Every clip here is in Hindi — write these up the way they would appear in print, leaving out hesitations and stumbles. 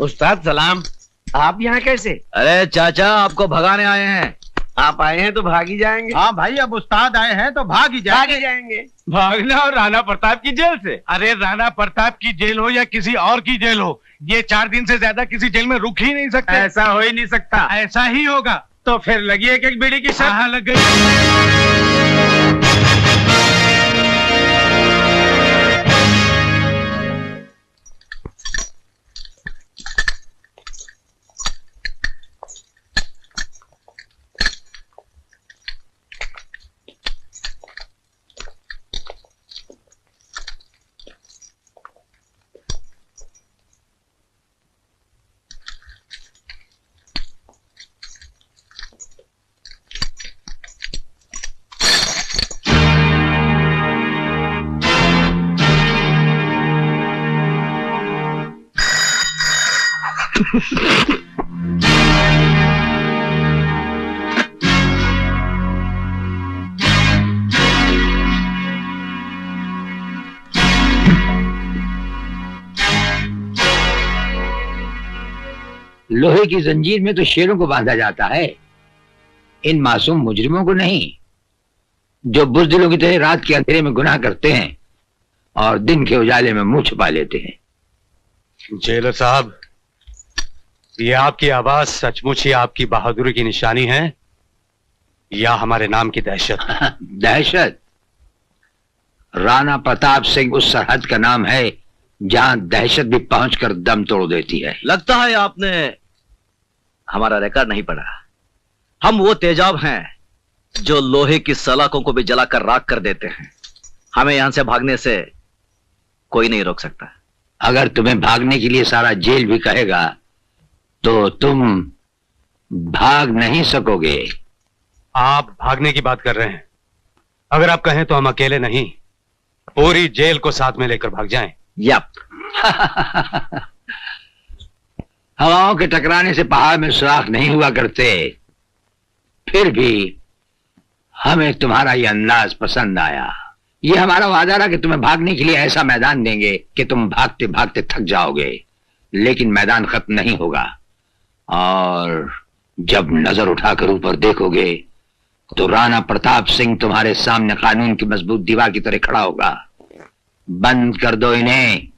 उस्ताद सलाम। आप यहाँ कैसे? अरे चाचा, आपको भगाने आए हैं। आप आए हैं तो भाग ही जाएंगे। हाँ भाई, अब उस्ताद आए हैं तो भाग ही जाएंगे। भागना और राणा प्रताप की जेल से? अरे राणा प्रताप की जेल हो या किसी और की जेल हो, ये 4 दिन से ज्यादा किसी जेल में रुक ही नहीं सकते। ऐसा हो ही नहीं सकता। ऐसा ही होगा। तो फिर लगी एक बीड़ी की शर्त। हाँ, लग गई। लोहे की जंजीर में तो शेरों को बांधा जाता है, इन मासूम मुजरिमों को नहीं, जो बुज़दिलों की तरह रात के अंधेरे में गुनाह करते हैं और दिन के उजाले में मुंह छुपा लेते हैं। जेलर साहब, ये आपकी आवाज सचमुच ही आपकी बहादुरी की निशानी है या हमारे नाम की दहशत? दहशत? राणा प्रताप सिंह उस सरहद का नाम है जहां दहशत भी पहुंचकर दम तोड़ देती है। लगता है आपने हमारा रिकॉर्ड नहीं पढ़ा। हम वो तेजाब हैं जो लोहे की सलाखों को भी जलाकर राख कर देते हैं। हमें यहां से भागने से कोई नहीं रोक सकता। अगर तुम्हें भागने के लिए सारा जेल भी कहेगा तो तुम भाग नहीं सकोगे। आप भागने की बात कर रहे हैं? अगर आप कहें तो हम अकेले नहीं, पूरी जेल को साथ में लेकर भाग जाएं। यप। हवाओं के टकराने से पहाड़ में सुराख नहीं हुआ करते, फिर भी हमें तुम्हारा ये अंदाज पसंद आया। ये हमारा वादा रहा कि तुम्हें भागने के लिए ऐसा मैदान देंगे कि तुम भागते भागते थक जाओगे, लेकिन मैदान खत्म नहीं होगा। और जब नजर उठाकर ऊपर देखोगे तो राणा प्रताप सिंह तुम्हारे सामने कानून की मजबूत दीवार की तरह खड़ा होगा। बंद कर दो इन्हें।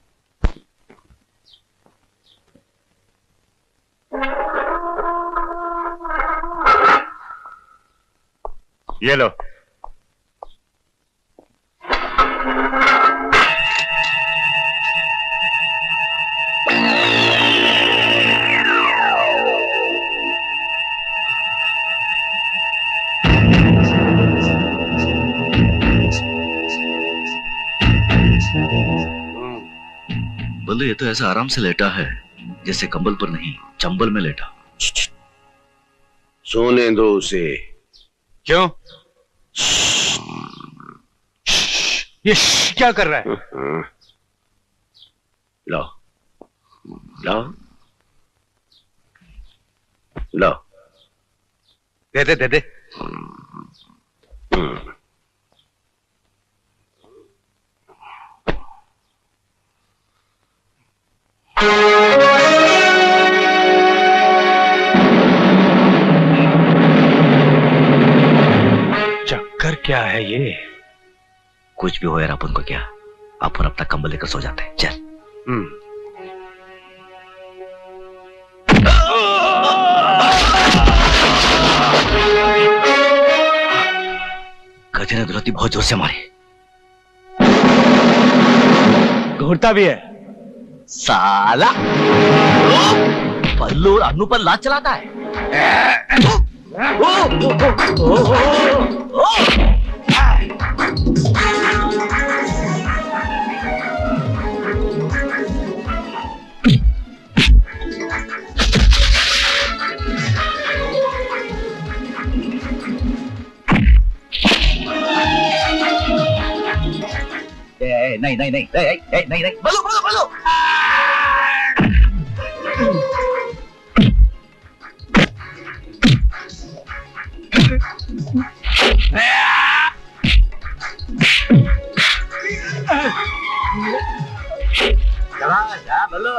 ये लो। बोले ये तो ऐसा आराम से लेटा है जैसे कंबल पर नहीं, चंबल में लेटा। सोने दो उसे। क्यों? ये क्या कर रहा है? लो लो लो। दे दे दे दे। चक्कर क्या है ये? कुछ भी हो यार, अपन को क्या, अपन अपना कंबल लेकर सो जाते हैं। चल। गधे ने दुलती बहुत जोर से मारी। घूरता भी है साला। पल्लू और अन्नू पर लात चलाता है। नहीं नहीं नहीं नहीं नहीं नहीं, बल्लू बल्लू बल्लू। चला जा बल्लू।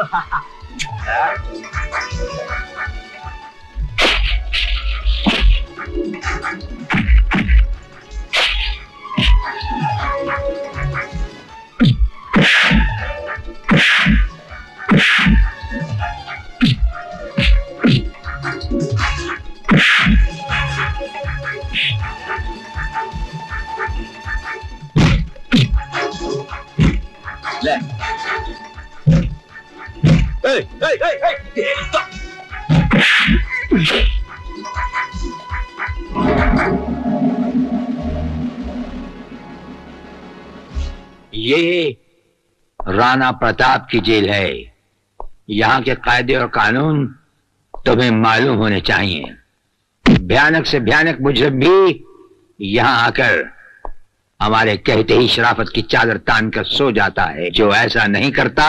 ये राणा प्रताप की जेल है। यहाँ के कायदे और कानून तुम्हें मालूम होने चाहिए। भयानक से भयानक मुजरिम भी यहाँ आकर हमारे कहते ही शराफत की चादर तान कर सो जाता है। जो ऐसा नहीं करता,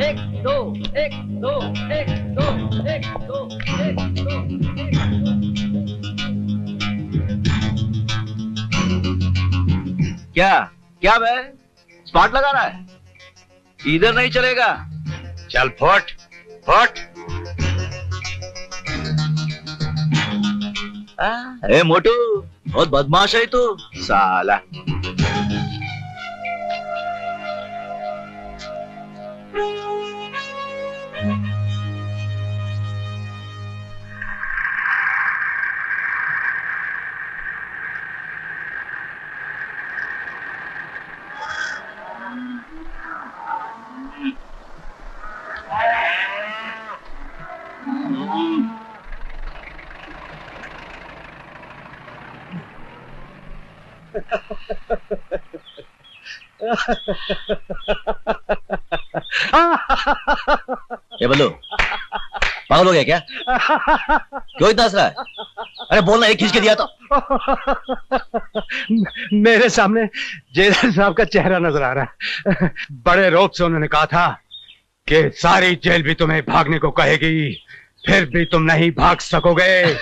एक दो एक दो एक दो एक दो एक दो क्या क्या बे स्पॉट लगा रहा है? इधर नहीं चलेगा। चल फुट फुट। ए मोटू, बहुत बदमाश है तू साला। ये बल्लू पागल हो गया क्या? क्यों इतना हंस रहा है? अरे बोलना, एक खींच के दिया तो। मेरे सामने जेलर साहब का चेहरा नजर आ रहा है। बड़े रोब से उन्होंने कहा था कि सारी जेल भी तुम्हें भागने को कहेगी, फिर भी तुम नहीं भाग सकोगे।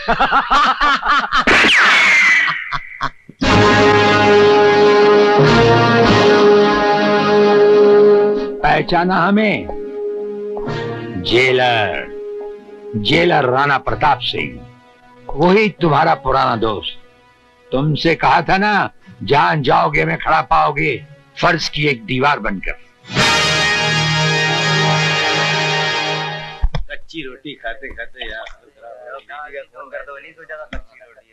पहचाना हमें? जेलर जेलर राणा प्रताप सिंह, वही तुम्हारा पुराना दोस्त। तुमसे कहा था ना, जहां जाओगे मैं खड़ा पाओगे, फर्ज की एक दीवार बनकर। कच्ची रोटी खाते खाते यार फोन कर दो, नहीं सोचा था कच्ची रोटी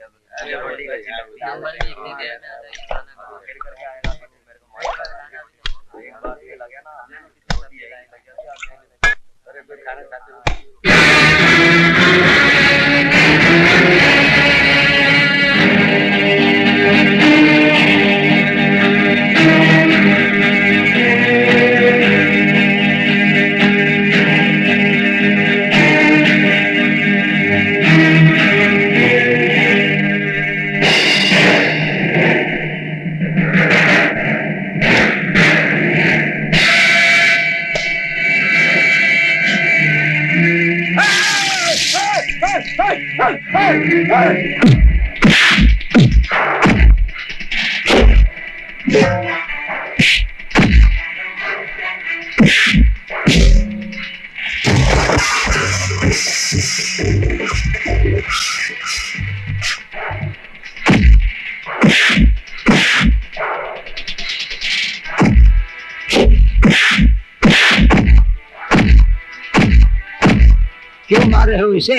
क्यों मार रहे हो इसे?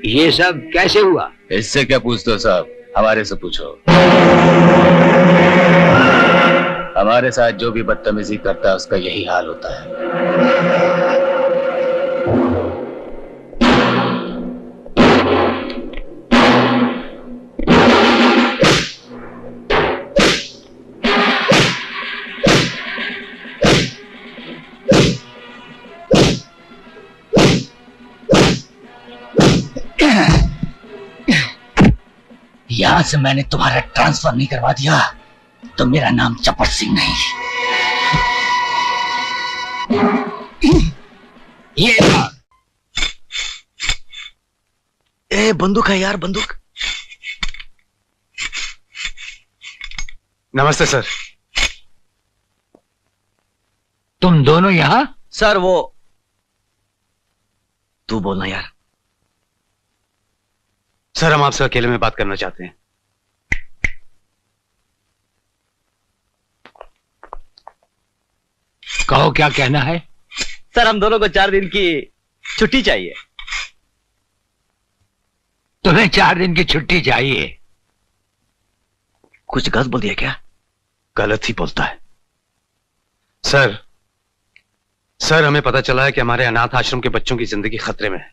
ये सब कैसे हुआ? इससे क्या पूछते हो साहब, हमारे से पूछो। हमारे साथ जो भी बदतमीजी करता है उसका यही हाल होता है। यहां से मैंने तुम्हारा ट्रांसफर नहीं करवा दिया तो मेरा नाम चपट सिंह नहीं। ये ए बंदूक है यार, बंदूक। नमस्ते सर। तुम दोनों यहां? सर वो तू बोलना यार। सर हम आपसे अकेले में बात करना चाहते हैं। कहो क्या कहना है? सर हम दोनों को 4 दिन की छुट्टी चाहिए। तुम्हें 4 दिन की छुट्टी चाहिए? कुछ गलत बोल दिया क्या? गलत ही बोलता है सर। सर हमें पता चला है कि हमारे अनाथ आश्रम के बच्चों की जिंदगी खतरे में है,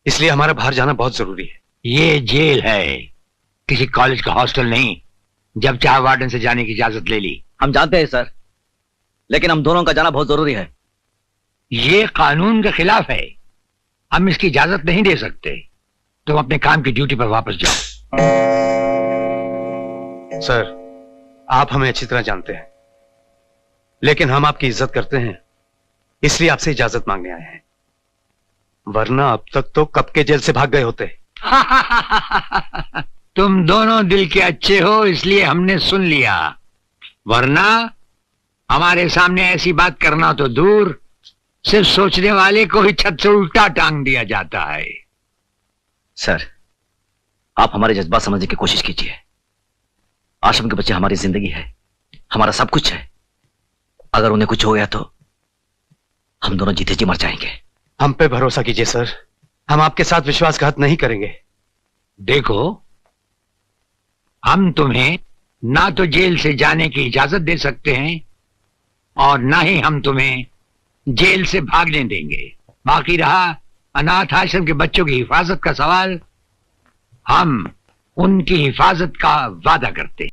इसलिए हमारा बाहर जाना बहुत जरूरी है। ये जेल है, किसी कॉलेज का हॉस्टल नहीं। जब चाहे वार्डन से जाने की इजाजत ले ली। हम जानते हैं सर, लेकिन हम दोनों का जाना बहुत जरूरी है। ये कानून के खिलाफ है, हम इसकी इजाजत नहीं दे सकते। तुम अपने काम की ड्यूटी पर वापस जाओ। सर आप हमें अच्छी तरह जानते हैं, लेकिन हम आपकी इज्जत करते हैं, इसलिए आपसे इजाजत मांगने आए हैं, वरना अब तक तो कब के जेल से भाग गए होते। तुम दोनों दिल के अच्छे हो, इसलिए हमने सुन लिया, वरना हमारे सामने ऐसी बात करना तो दूर, सिर्फ सोचने वाले को ही छत से उल्टा टांग दिया जाता है। सर आप हमारे जज्बात समझने की कोशिश कीजिए। आश्रम के बच्चे हमारी जिंदगी है, हमारा सब कुछ है। अगर उन्हें कुछ हो गया तो हम दोनों जीते जी मर जाएंगे। हम पे भरोसा कीजिए सर, हम आपके साथ विश्वासघात नहीं करेंगे। देखो, हम तुम्हें ना तो जेल से जाने की इजाजत दे सकते हैं और ना ही हम तुम्हें जेल से भागने देंगे। बाकी रहा अनाथ आश्रम के बच्चों की हिफाजत का सवाल, हम उनकी हिफाजत का वादा करते हैं।